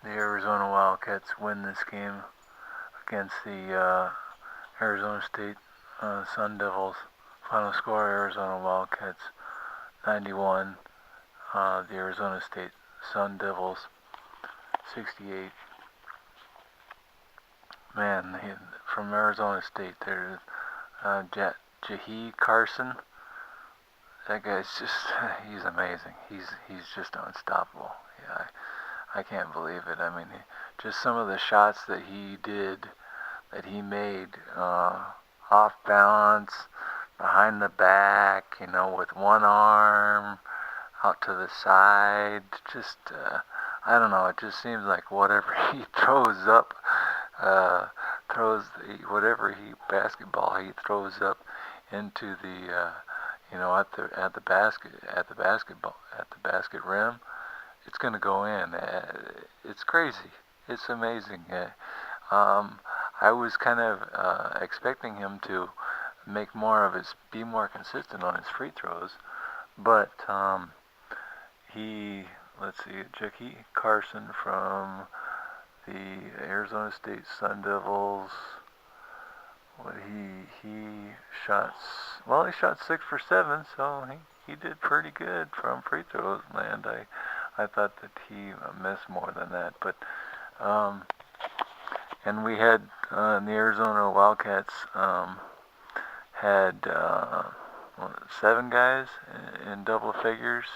the Arizona Wildcats win this game against the Arizona State Sun Devils. Final score: Arizona Wildcats 91. The Arizona State Sun Devils 68. Man, from Arizona State, there's Jahi Carson. That guy's just—he's amazing. He's just unstoppable. Yeah, I can't believe it. I mean, just some of the shots that he did, that he made, off balance, behind the back, with one arm, out to the side. Just, I don't know. It just seems like whatever he throws up, uh, whatever basketball he throws up into the, at the basket rim, it's gonna go in. It's crazy. It's amazing. I was kind of expecting him to be more consistent on his free throws, but he, let's see, Jackie Carson from the Arizona State Sun Devils. What he shot? Well, he shot 6 for 7, so he did pretty good from free throws land. I thought that he missed more than that, but um, and we had the Arizona Wildcats had 7 guys in double figures.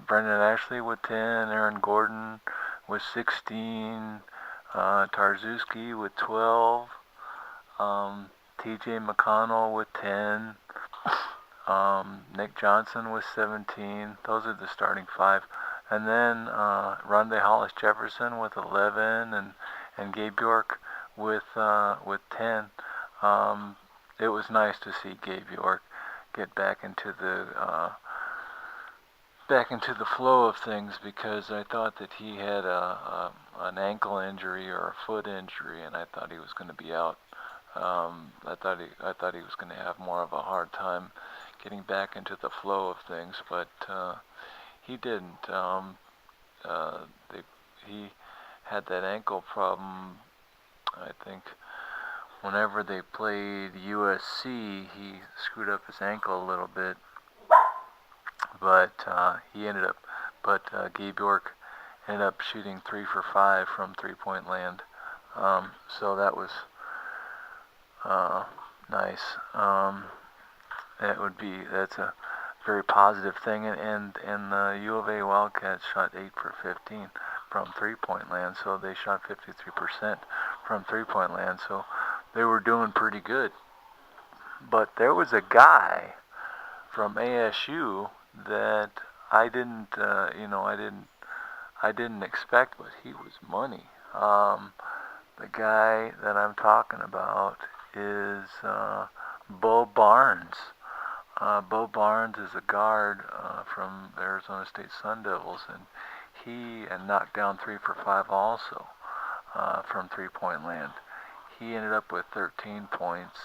Brendan Ashley with 10, Aaron Gordon with 16, Tarzuski with 12, TJ McConnell with 10, Nick Johnson with 17. Those are the starting 5. And then Rondé Hollis-Jefferson with 11, and Gabe York with 10. It was nice to see Gabe York get back into the flow of things, because I thought that he had an ankle injury or a foot injury, and I thought he was going to be out. I thought he was going to have more of a hard time getting back into the flow of things, but he didn't. He had that ankle problem. I think whenever they played USC, he screwed up his ankle a little bit, but Gabe York ended up shooting 3 for 5 from 3-point land. So that was nice. That's a very positive thing, and the U of A Wildcats shot 8 for 15 from 3-point land, so they shot 53% from 3-point land, so they were doing pretty good. But there was a guy from ASU that I didn't expect, but he was money. The guy that I'm talking about is Bo Barnes. Bo Barnes is a guard from the Arizona State Sun Devils, and he knocked down 3 for 5 also from 3-point land. He ended up with 13 points.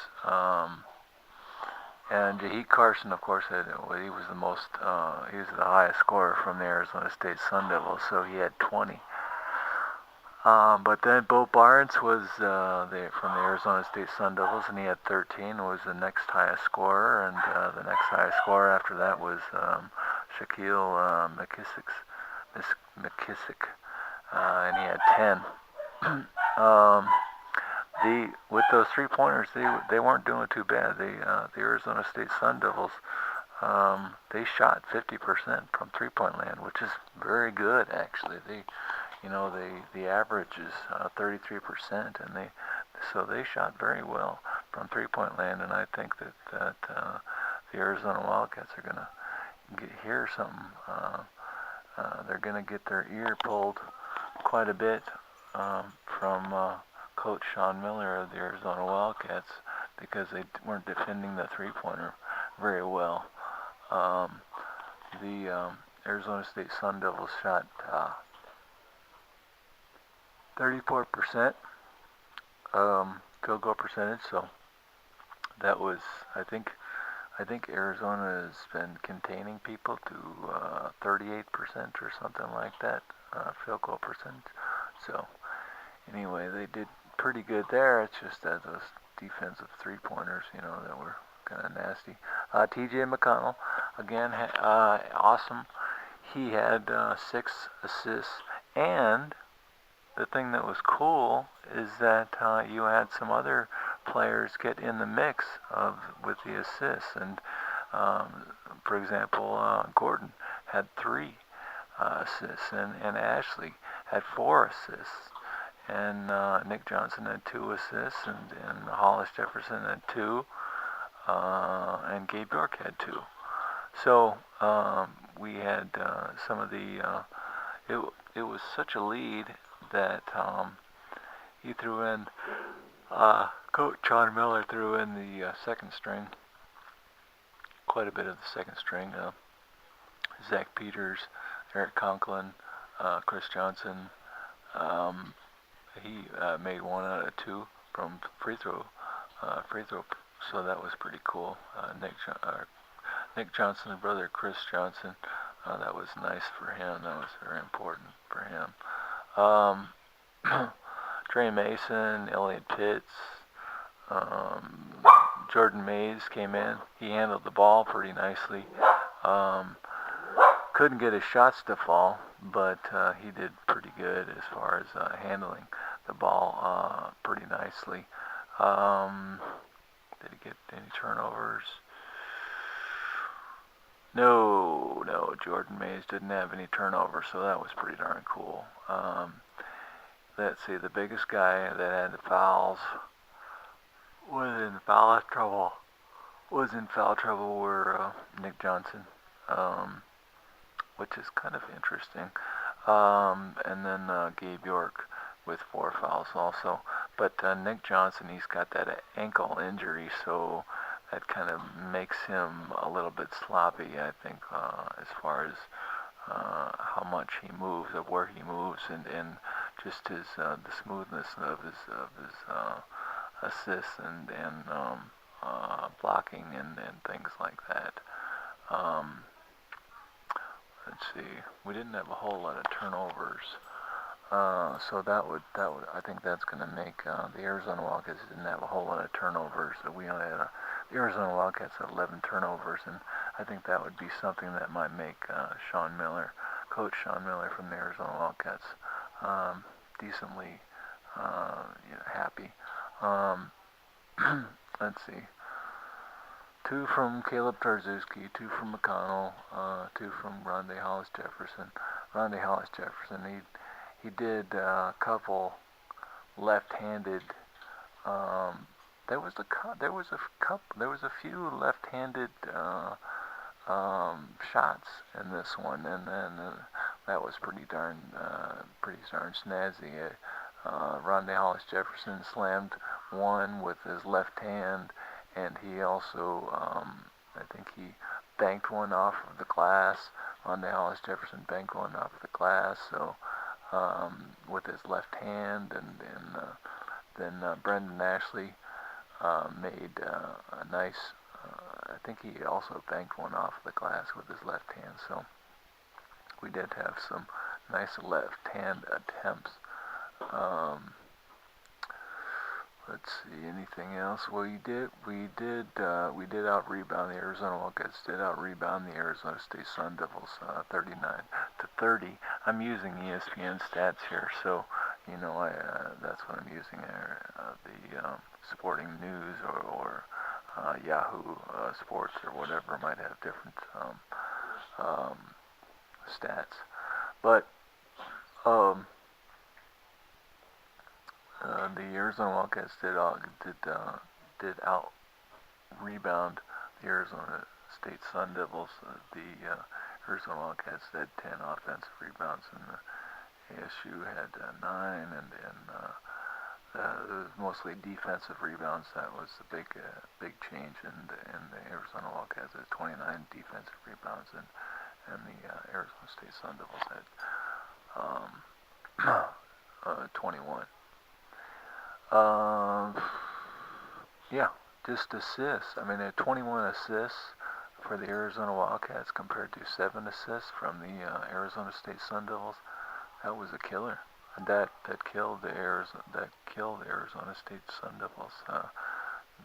And Jahi Carson, of course, he was he was the highest scorer from the Arizona State Sun Devils, so he had 20. But then Bo Barnes was from the Arizona State Sun Devils, and he had 13. Was the next highest scorer, and the next highest scorer after that was Shaquille McKissick, and he had 10. um, with those 3-pointers, they weren't doing too bad. The Arizona State Sun Devils, they shot 50% from 3-point land, which is very good actually. The average is 33%, and they shot very well from 3-point land, and I think that the Arizona Wildcats are gonna hear something. They're gonna get their ear pulled quite a bit from Coach Sean Miller of the Arizona Wildcats, because they weren't defending the 3-pointer very well. The Arizona State Sun Devils shot 34% field goal percentage, so that was, I think I think Arizona has been containing people to 38% or something like that, field goal percentage. So anyway, they did pretty good there. It's just that those defensive three-pointers, that were kind of nasty. T.J. McConnell, again, awesome. He had 6 assists, and the thing that was cool is that you had some other players get in the mix with the assists. And for example, Gordon had 3 assists, and Ashley had 4 assists, and Nick Johnson had 2 assists, and Hollis-Jefferson had 2, and Gabe York had 2. So we had some of the. It was such a lead that he threw in. Coach John Miller threw in the second string, quite a bit of the second string. Zach Peters, Eric Conklin, Chris Johnson. He made 1 out of 2 from free throw, so that was pretty cool. Nick Johnson's brother, Chris Johnson, that was nice for him. That was very important for him. Trey Mason, Elliot Pitts, Jordan Mays came in. He handled the ball pretty nicely. Couldn't get his shots to fall, but he did pretty good as far as handling the ball pretty nicely. Did he get any turnovers? No, Jordan Mays didn't have any turnovers, so that was pretty darn cool. Let's see, the biggest guy that had the fouls was in foul trouble were Nick Johnson, which is kind of interesting. And then Gabe York with 4 fouls also. But Nick Johnson, he's got that ankle injury, so that kind of makes him a little bit sloppy, I think, as far as how much he moves, or where he moves, and just his the smoothness of his assists and blocking and things like that. Let's see, we didn't have a whole lot of turnovers. So that would I think that's going to make the Arizona Wildcats didn't have a whole lot of turnovers. So we only had the Arizona Wildcats had 11 turnovers, and I think that would be something that might make Coach Sean Miller from the Arizona Wildcats, decently happy. Let's see. 2 from Caleb Tarczewski, 2 from McConnell, 2 from Rondé Hollis-Jefferson. Rondé Hollis-Jefferson, he did a couple left-handed. There was a few left-handed shots in this one, and then that was pretty darn snazzy. Rondé Hollis-Jefferson slammed one with his left hand, and he also, I think he banked one off of the glass. Rondé Hollis-Jefferson banked one off of the glass, so with his left hand, and then Brendan Ashley made a nice, I think he also banked one off the glass with his left hand, so we did have some nice left hand attempts. Let's see, anything else? Well, we did out rebound the Arizona Wildcats. Did out rebound the Arizona State Sun Devils, 39-30. I'm using ESPN stats here, so that's what I'm using there. The Sporting News or Yahoo Sports or whatever might have different stats, but the Arizona Wildcats did out rebound the Arizona State Sun Devils. The Arizona Wildcats had 10 offensive rebounds, and the ASU had 9, and it was mostly defensive rebounds. That was the big change, and the Arizona Wildcats had 29 defensive rebounds, and the Arizona State Sun Devils had 21. Yeah, just assists. I mean, they had 21 assists for the Arizona Wildcats compared to 7 assists from the Arizona State Sun Devils. That was a killer. And that killed the Arizona State Sun Devils.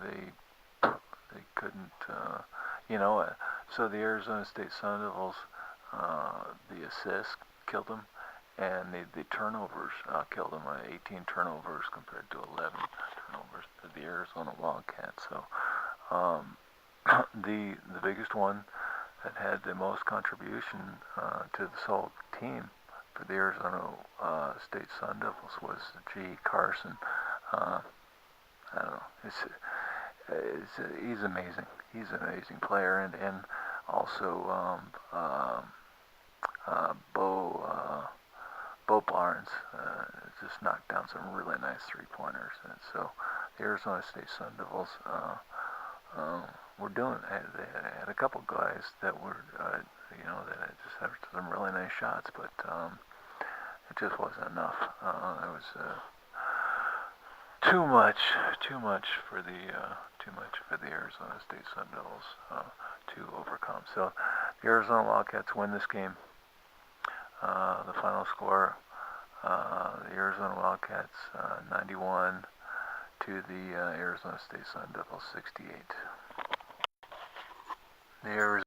They couldn't, so the Arizona State Sun Devils, the assists killed them, and the turnovers killed them. 18 turnovers compared to 11 turnovers for the Arizona Wildcats. So the biggest one that had the most contribution to this whole team for the Arizona State Sun Devils was G. Carson. I don't know. He's amazing. He's an amazing player, and also Bo Barnes just knocked down some really nice three-pointers, and so the Arizona State Sun Devils were doing. They had a couple guys that were, that just had some really nice shots, but it just wasn't enough. It was too much for the Arizona State Sun Devils to overcome. So the Arizona Wildcats win this game. The final score: the Arizona Wildcats 91 to the Arizona State Sun Devils 68. The Arizona